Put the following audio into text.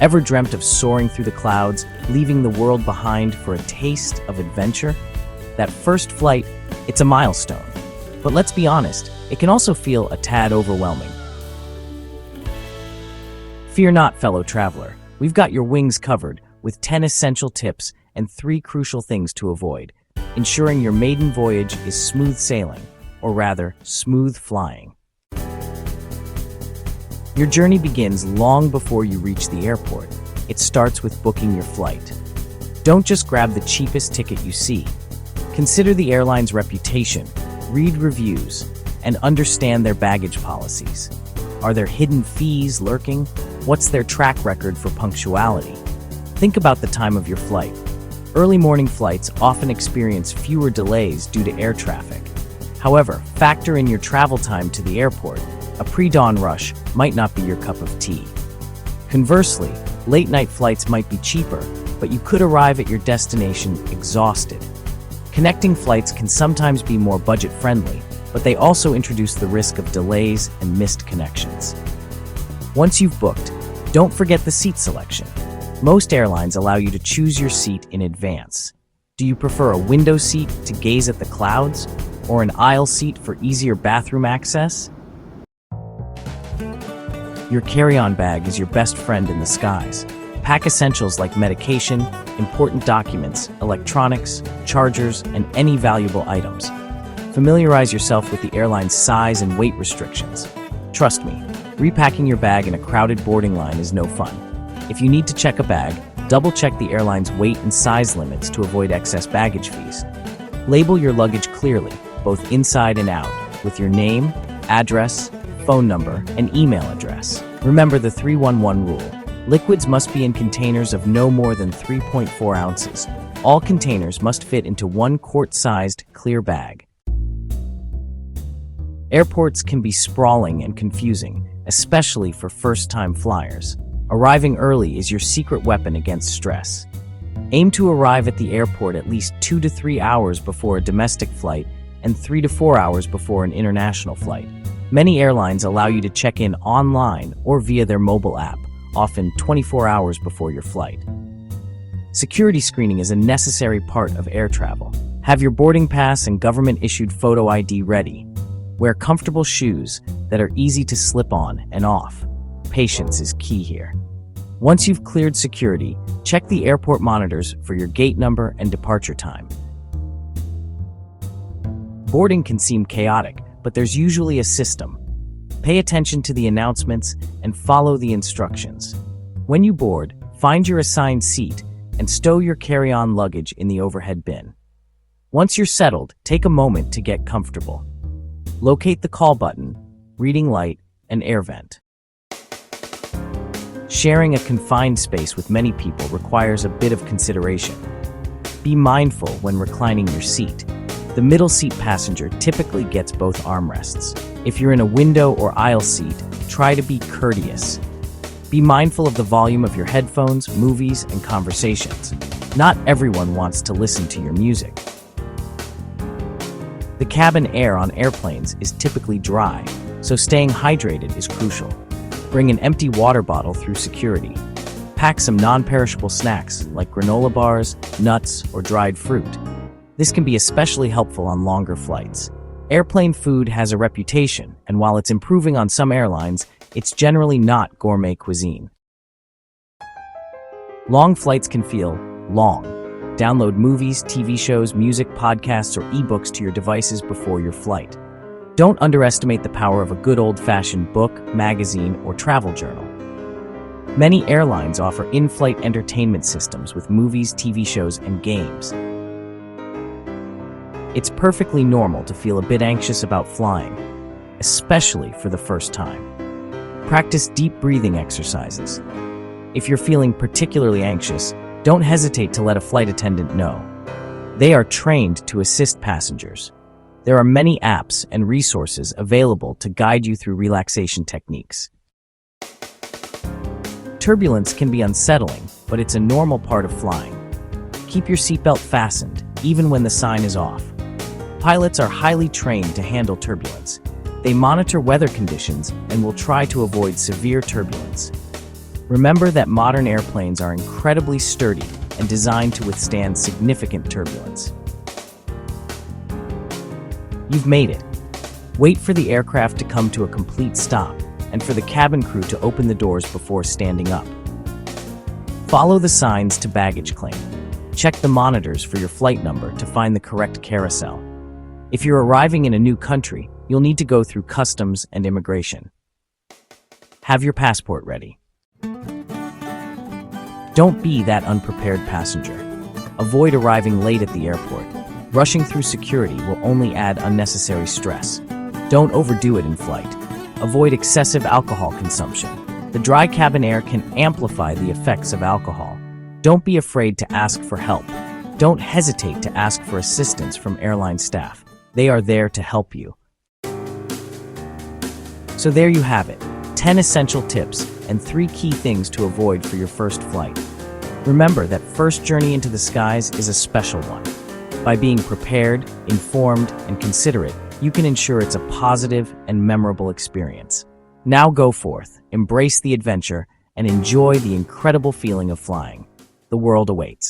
Ever dreamt of soaring through the clouds, leaving the world behind for a taste of adventure? That first flight, it's a milestone. But let's be honest, it can also feel a tad overwhelming. Fear not, fellow traveler. We've got your wings covered with 10 essential tips and 3 crucial things to avoid, ensuring your maiden voyage is smooth sailing, or rather, smooth flying. Your journey begins long before you reach the airport. It starts with booking your flight. Don't just grab the cheapest ticket you see. Consider the airline's reputation, read reviews, and understand their baggage policies. Are there hidden fees lurking? What's their track record for punctuality? Think about the time of your flight. Early morning flights often experience fewer delays due to air traffic. However, factor in your travel time to the airport. A pre-dawn rush might not be your cup of tea. Conversely, late-night flights might be cheaper, but you could arrive at your destination exhausted. Connecting flights can sometimes be more budget-friendly, but they also introduce the risk of delays and missed connections. Once you've booked, don't forget the seat selection. Most airlines allow you to choose your seat in advance. Do you prefer a window seat to gaze at the clouds, or an aisle seat for easier bathroom access? Your carry-on bag is your best friend in the skies. Pack essentials like medication, important documents, electronics, chargers, and any valuable items. Familiarize yourself with the airline's size and weight restrictions. Trust me, repacking your bag in a crowded boarding line is no fun. If you need to check a bag, double-check the airline's weight and size limits to avoid excess baggage fees. Label your luggage clearly, both inside and out, with your name, address, phone number, and email address. Remember the 311 rule. Liquids must be in containers of no more than 3.4 ounces. All containers must fit into one quart-sized clear bag. Airports can be sprawling and confusing, especially for first-time flyers. Arriving early is your secret weapon against stress. Aim to arrive at the airport at least 2 to 3 hours before a domestic flight and 3 to 4 hours before an international flight. Many airlines allow you to check in online or via their mobile app, often 24 hours before your flight. Security screening is a necessary part of air travel. Have your boarding pass and government-issued photo ID ready. Wear comfortable shoes that are easy to slip on and off. Patience is key here. Once you've cleared security, check the airport monitors for your gate number and departure time. Boarding can seem chaotic, but there's usually a system. Pay attention to the announcements and follow the instructions. When you board, find your assigned seat and stow your carry-on luggage in the overhead bin. Once you're settled, take a moment to get comfortable. Locate the call button, reading light, and air vent. Sharing a confined space with many people requires a bit of consideration. Be mindful when reclining your seat. The middle seat passenger typically gets both armrests. If you're in a window or aisle seat, try to be courteous. Be mindful of the volume of your headphones, movies, and conversations. Not everyone wants to listen to your music. The cabin air on airplanes is typically dry, so staying hydrated is crucial. Bring an empty water bottle through security. Pack some non-perishable snacks like granola bars, nuts, or dried fruit. This can be especially helpful on longer flights. Airplane food has a reputation, and while it's improving on some airlines, it's generally not gourmet cuisine. Long flights can feel long. Download movies, TV shows, music, podcasts, or ebooks to your devices before your flight. Don't underestimate the power of a good old-fashioned book, magazine, or travel journal. Many airlines offer in-flight entertainment systems with movies, TV shows, and games. It's perfectly normal to feel a bit anxious about flying, especially for the first time. Practice deep breathing exercises. If you're feeling particularly anxious, don't hesitate to let a flight attendant know. They are trained to assist passengers. There are many apps and resources available to guide you through relaxation techniques. Turbulence can be unsettling, but it's a normal part of flying. Keep your seatbelt fastened, even when the sign is off. Pilots are highly trained to handle turbulence. They monitor weather conditions and will try to avoid severe turbulence. Remember that modern airplanes are incredibly sturdy and designed to withstand significant turbulence. You've made it. Wait for the aircraft to come to a complete stop and for the cabin crew to open the doors before standing up. Follow the signs to baggage claim. Check the monitors for your flight number to find the correct carousel. If you're arriving in a new country, you'll need to go through customs and immigration. Have your passport ready. Don't be that unprepared passenger. Avoid arriving late at the airport. Rushing through security will only add unnecessary stress. Don't overdo it in flight. Avoid excessive alcohol consumption. The dry cabin air can amplify the effects of alcohol. Don't be afraid to ask for help. Don't hesitate to ask for assistance from airline staff. They are there to help you. So there you have it, 10 essential tips and 3 key things to avoid for your first flight. Remember that first journey into the skies is a special one. By being prepared, informed, and considerate, you can ensure it's a positive and memorable experience. Now go forth, embrace the adventure, and enjoy the incredible feeling of flying. The world awaits.